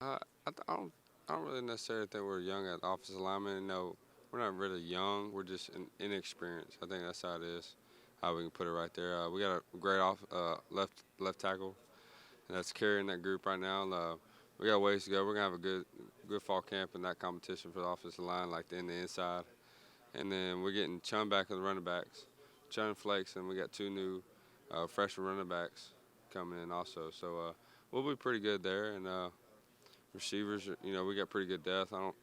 Uh, I don't really necessarily think we're young at offensive lineman. No, we're not really young. We're just inexperienced. I think that's how it is. How we can put it right there. We got a great left tackle, and that's carrying that group right now. We got ways to go. We're gonna have a good fall camp in that competition for the offensive line, like the inside. And then we're getting Chun back as the running backs, Chun Flakes, and we got two new freshman running backs coming in also. So we'll be pretty good there. And receivers, we got pretty good depth. I don't.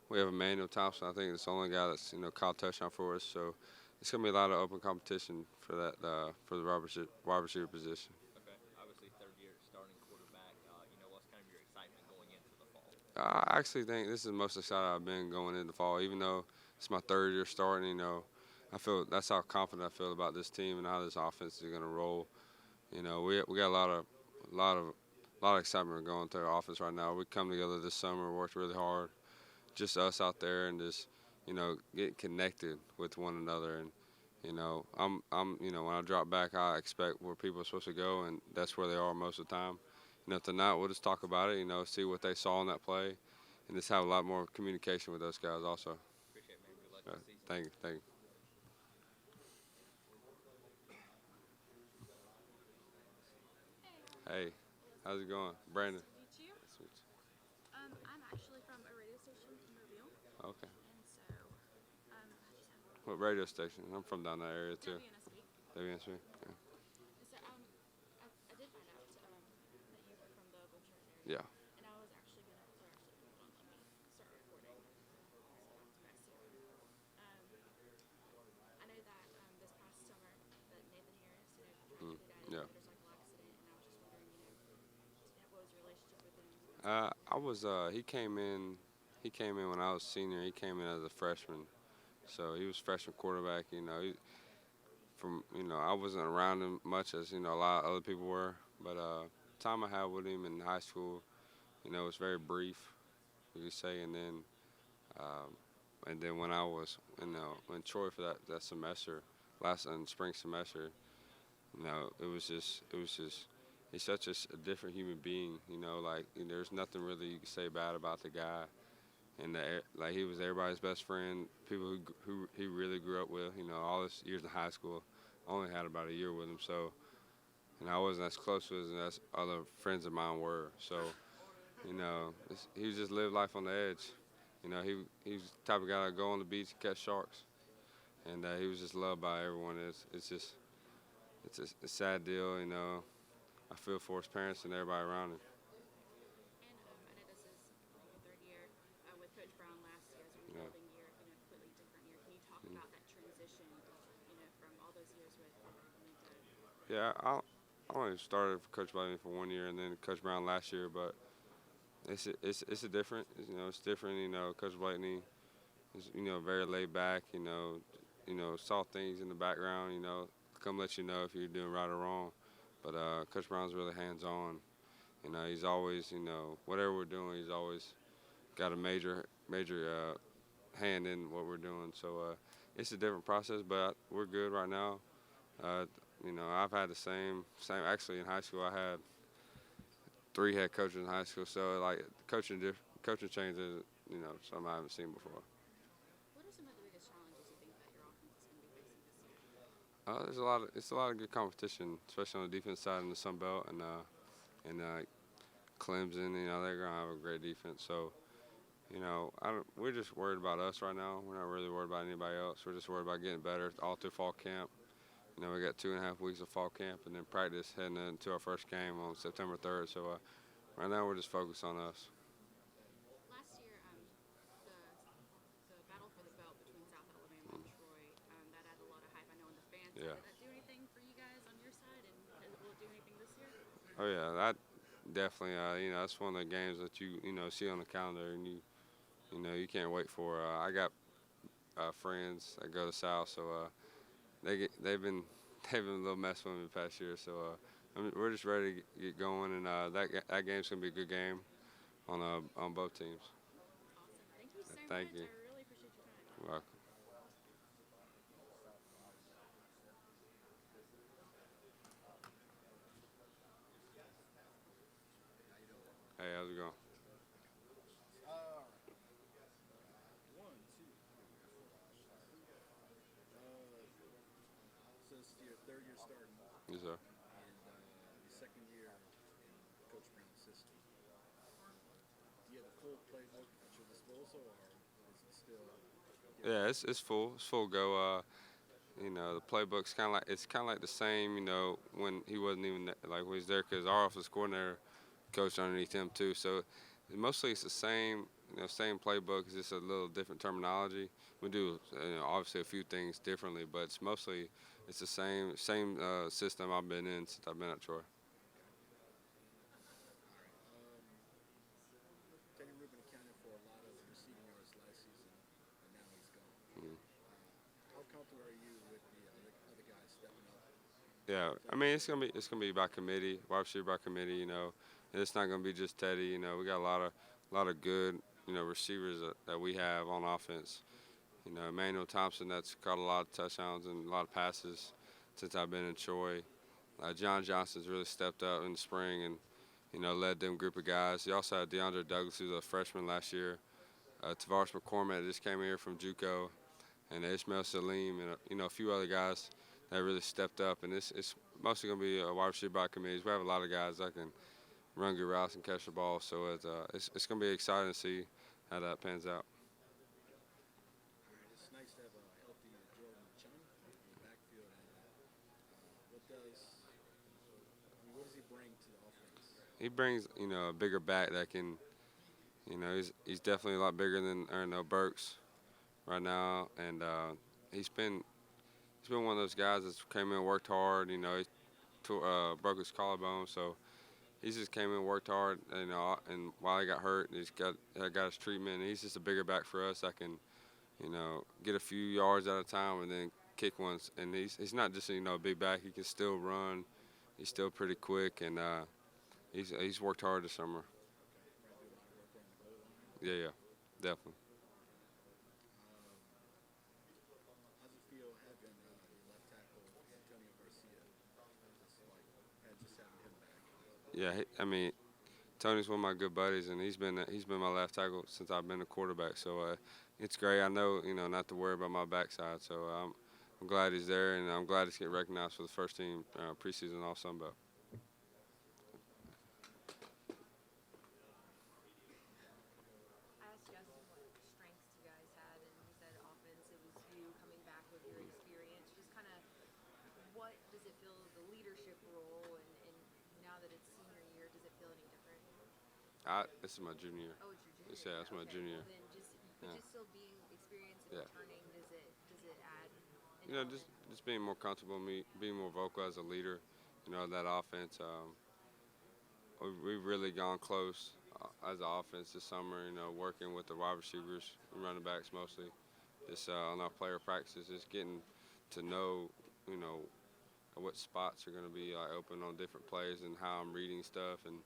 We have Emmanuel Thompson. I think it's the only guy that's caught touchdown for us. So it's gonna be a lot of open competition for that for the wide receiver position. Okay, obviously third year starting quarterback. What's kind of your excitement going into the fall? I actually think this is the most excited I've been going into fall, even though it's my third year starting. I feel that's how confident I feel about this team and how this offense is gonna roll. We got lot of a lot of excitement going through our offense right now. We come together this summer, worked really hard, just us out there, and just get connected with one another. And when I drop back, I expect where people are supposed to go, and that's where they are most of the time. Tonight we'll just talk about it. See what they saw in that play, and just have a lot more communication with those guys also. Appreciate it, man. Good luck Uh, this season. thank you, thank you. Hey, Hey, how's it going, nice Brandon? to meet you. Nice to meet I'm actually from a radio station in Mobile, you. Okay. and so I just have What radio station? I'm from down that area too. WNSB. WNSB. Yeah. And so I did find out that you were from the Butchart area, Yeah. and I was actually gonna, or actually, hold on, let me start recording. So I have to mess here. I know that this past summer that Nathan Harris, Mm. tragically died in Yeah. a motorcycle accident, and I was just wondering, what was your relationship with him? I was. He came in. He came in when I was senior. He came in as a freshman, so he was freshman quarterback. I wasn't around him much as a lot of other people were. But time I had with him in high school, it was very brief, you could say. Um, and then when I was, in Troy for that semester, last spring semester, it was just. He's such a different human being. Like there's nothing really you can say bad about the guy. And like he was everybody's best friend. People who he really grew up with. All his years in high school. I only had about a year with him, so I wasn't as close with him as other friends of mine were. So he just lived life on the edge. He was the type of guy that go on the beach and catch sharks, and he was just loved by everyone. It's a sad deal. I feel for his parents and everybody around him. And I know this is your third year with Coach Brown. Last year as a Yeah. rebuilding year, completely different year. Can you talk Mm. about that transition, from all those years with Nathan? Yeah, I only started for Coach Biden for 1 year, and then Coach Brown last year. But it's a different. It's different. Coach Blakeney is very laid back. Saw things in the background. Come let you know if you're doing right or wrong. But Coach Brown's really hands on. He's always whatever we're doing, he's always got a major hand in what we're doing. So it's a different process, but we're good right now. Uh, I've had the same. Actually, in high school, I had three head coaches in high school. So like coaching changes, something I haven't seen before. What are some of the biggest challenges you think that your offense is going to be facing this year? It's a lot of good competition, especially on the defense side in the Sun Belt and Clemson. They're gonna have a great defense. So we're just worried about us right now. We're not really worried about anybody else. We're just worried about getting better all through fall camp. We got 2.5 weeks of fall camp and then practice heading into our first game on September 3rd. So right now we're just focused on us. Last year, the battle for the belt between South Alabama and Troy, that had a lot of hype. I know on the fan side. Yeah. Did that do anything for you guys on your side, and will it do anything this year? Oh yeah, that definitely. That's one of the games that you see on the calendar and you can't wait for. I got friends that go to South, so they've been they've been a little mess with me the past year. So we're just ready to get going, and that game's gonna be a good game on both teams. Awesome. Thank you so Thank much. you. I really appreciate your time. You're welcome. Hey, how's it going? your third year starting, Yes, sir. and your second year in Coach Brown's system. Do you have the full playbook at your disposal, or is it still? Yeah, it's full. It's full go. You know, the playbook's kind of like the same. You know, when he wasn't even like when he's there, because our offensive coordinator coached underneath him too. So mostly it's the same. You know, same playbook. It's just a little different terminology. We do, you know, obviously a few things differently, but it's the same system I've been in since I've been at Troy. Teddy Rubin accounted for a lot of receiving yards last season, and now he's gone. Mhm. How comfortable are you with the other guys stepping up? Yeah, I mean it's gonna be by committee, wide receiver by committee. You know, and it's not gonna be just Teddy. You know, we got a lot of good receivers that we have on offense. You know, Emmanuel Thompson that's caught a lot of touchdowns and a lot of passes since I've been in Troy. John Johnson's really stepped up in the spring and led them group of guys. You also had DeAndre Douglas, who's a freshman last year. Tavares McCormick just came here from JUCO, and Ishmael Salim, and a few other guys that really stepped up. And it's mostly gonna be a wide receiver by committees. We have a lot of guys that can run good routes and catch the ball, so it's gonna be exciting to see how that pans out. It's nice to have a healthy Jordan Chung in the backfield. And what does he bring to the offense? He brings a bigger back that can he's definitely a lot bigger than Burks right now, and he's been one of those guys that's came in and worked hard. He broke his collarbone, so he just came in and worked hard. And while he got hurt, he's got his treatment. And he's just a bigger back for us that can get a few yards at a time and then kick ones. And he's not just a big back. He can still run. He's still pretty quick, and he's worked hard this summer. Yeah, definitely. How's it feel having your left tackle Antonio Garcia? Just having him back. Yeah, I mean, Tony's one of my good buddies, and he's been my left tackle since I've been a quarterback. So it's great. I know not to worry about my backside. So I'm glad he's there, and I'm glad he's getting recognized for the first team preseason All Sun Belt. I asked Justin what strengths you guys had, and he said offense. It was you coming back with your experience. Just kind of, what does it feel the leadership role, and now that it's senior year, does it feel any different? This is my junior year. Oh, it's your junior. Yeah, that's my junior. Well, then just still being experienced and Yeah. returning, does it add? An Just being more comfortable, being more vocal as a leader, of that offense. We've really gone close as an offense this summer. Working with the wide receivers, running backs mostly, just on our player practices, just getting to know, what spots are going to be open on different plays and how I'm reading stuff and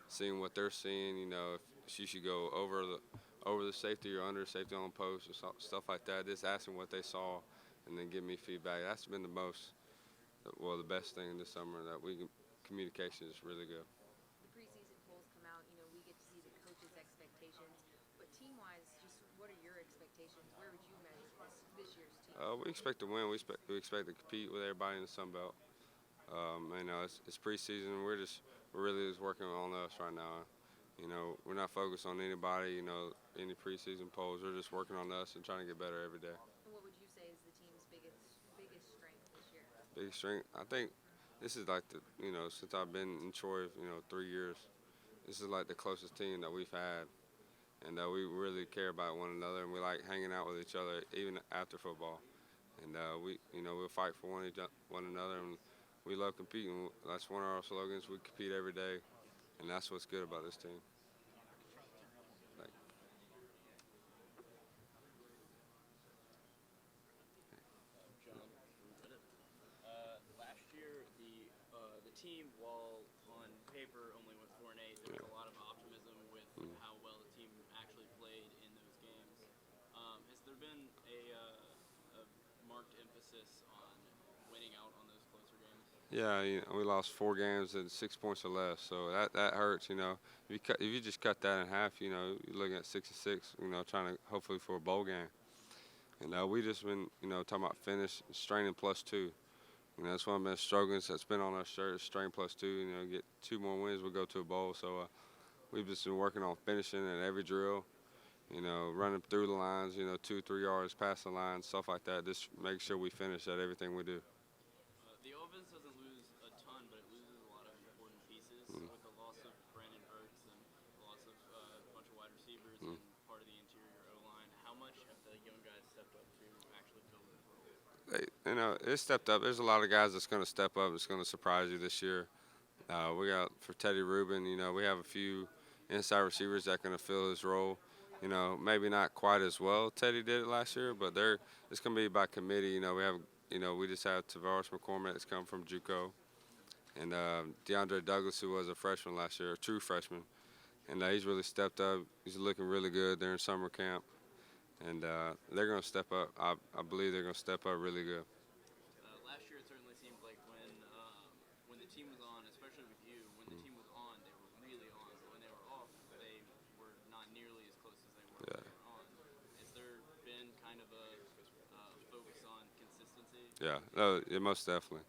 seeing what they're seeing. If she should go over the safety or under safety on post or stuff like that. Just asking what they saw and then give me feedback. That's been the best thing this summer communication is really good. The preseason polls come out. We get to see the coaches' expectations, but team-wise, just what are your expectations? Where would you measure this year's team? We expect to win. We expect to compete with everybody in the Sun Belt. It's preseason. We're really just working on us right now. We're not focused on anybody. Any preseason polls. We're just working on us and trying to get better every day. And what would you say is the team's biggest strength this year? Biggest strength. I think this is like since I've been in Troy, 3 years. This is like the closest team that we've had, and we really care about one another, and we like hanging out with each other even after football. And we'll fight for one another, and we love competing. That's one of our slogans. We compete every day, and that's what's good about this team. Last year, the team, while on paper only went 4-8, there was a lot of optimism with how well the team actually played in those games. Has there been a marked emphasis on winning out on those closer games? Yeah, we lost 4 games and 6 points or less, so that hurts. If you just cut that in half, you're looking at 6-6. Trying to hopefully for a bowl game. And we just been talking about straining +2. You know, that's one of the slogans that's been on our shirt, Strain Plus 2. You know, get 2 more wins, we'll go to a bowl. So we've just been working on finishing at every drill. You know, running through the lines, you know, 2, 3 yards past the line, stuff like that. Just make sure we finish at everything we do. The offense doesn't lose a ton, but it loses a lot of important pieces with the loss of Brandon Burks and the loss of a bunch of wide receivers and part of the interior O-line. How much have the young guys stepped up to actually fill those roles? You know, it stepped up. There's a lot of guys that's going to step up. It's going to surprise you this year. We got for Teddy Rubin. You know, we have a few inside receivers that going to fill his role. You know, maybe not quite as well Teddy did it last year, but it's going to be by committee. You know, we just have Tavares McCormick that's come from JUCO, and DeAndre Douglas, who was a freshman last year, a true freshman, and he's really stepped up. He's looking really good. They're in summer camp, and they're going to step up. I believe they're going to step up really good. Last year, it certainly seemed like when the team was on, especially with you, when the team was on, they were really on. But when they were off, they were not nearly as close as they were when they were on. Has there been kind of a focus on consistency? Yeah, no, yeah, most definitely.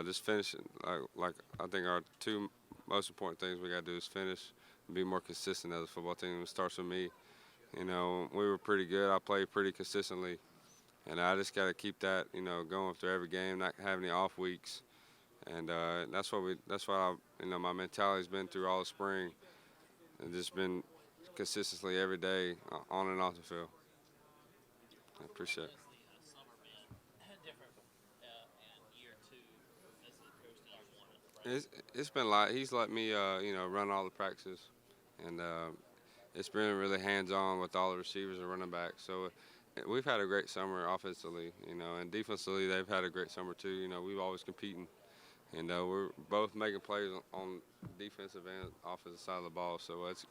Just finishing, like I think our 2 most important things we got to do is finish and be more consistent as a football team. It starts with me. You know, we were pretty good. I played pretty consistently, and I just got to keep that, you know, going through every game, not have any off weeks, and that's what you know, my mentality's been through all the spring, and just been consistently every day on and off the field. I appreciate it. Summer been different in year 2 as the coach that I wanted? It's been like he's let me, you know, run all the practices, and it's been really hands-on with all the receivers and running backs. So we've had a great summer offensively, you know, and defensively they've had a great summer too. You know, we've always competing, and we're both making plays on defensive and offensive side of the ball. So it's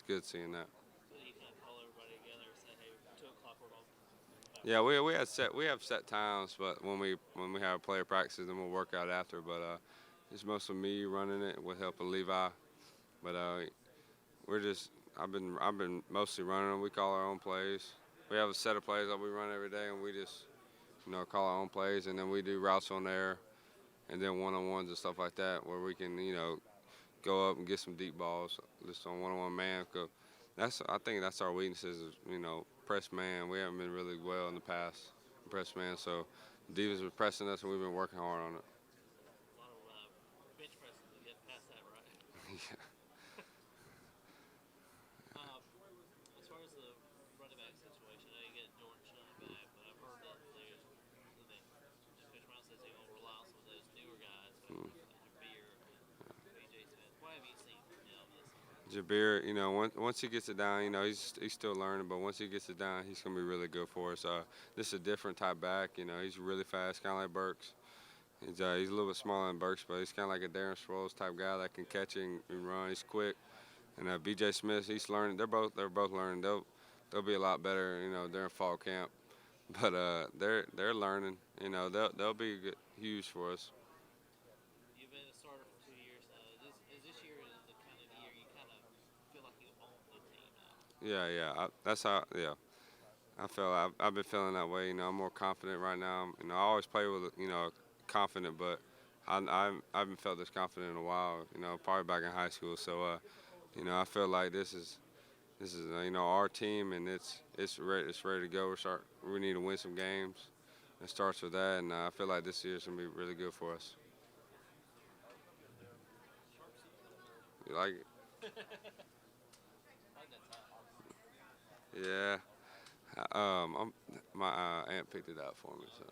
good seeing that. So you kind of call everybody together and say, hey, 2 o'clock we're going. Yeah, we have set times, but when we have player practices, then we'll work out after. But it's mostly me running it with help of Levi. But I've been mostly running them. We call our own plays. We have a set of plays that we run every day, and we just, you know, call our own plays, and then we do routes on there, and then one-on-ones and stuff like that, where we can, you know, go up and get some deep balls just on one-on-one man. I think that's our weaknesses is, you know, press man. We haven't been really well in the past, press man. So defense was pressing us, and we've been working hard on it. A lot of bench presses to get past that, right? Yeah. As far as the running back situation, I know you get Jordan Chung back, but I've heard that Coach Brown says he's going to rely on some of those newer guys, like Jabeer and B.J. Smith. What have you seen from him this summer? Jabir, you know, once he gets it down, you know, he's still learning, but once he gets it down, he's gonna be really good for us. This is a different type back, you know, he's really fast, kind of like Burks. He's a little bit smaller than Burks, but he's kind of like a Darren Sproles type guy that can catch it and run. He's quick, and B.J. Smith, he's learning. They're both learning. They'll be a lot better, you know, during fall camp, but they're learning. You know, they'll be huge for us. You've been a starter for 2 years now. Is this year the kind of year you kind of feel like you own the team now? Yeah. That's how. Yeah, I've been feeling that way. You know, I'm more confident right now. You know, I always play with, you know, confident, but I haven't felt this confident in a while. You know, probably back in high school. So, you know, I feel like this is you know, our team, and it's ready to go. We need to win some games. It starts with that, and I feel like this year's gonna be really good for us. You like it? I like that top. Yeah. My aunt picked it out for me. So.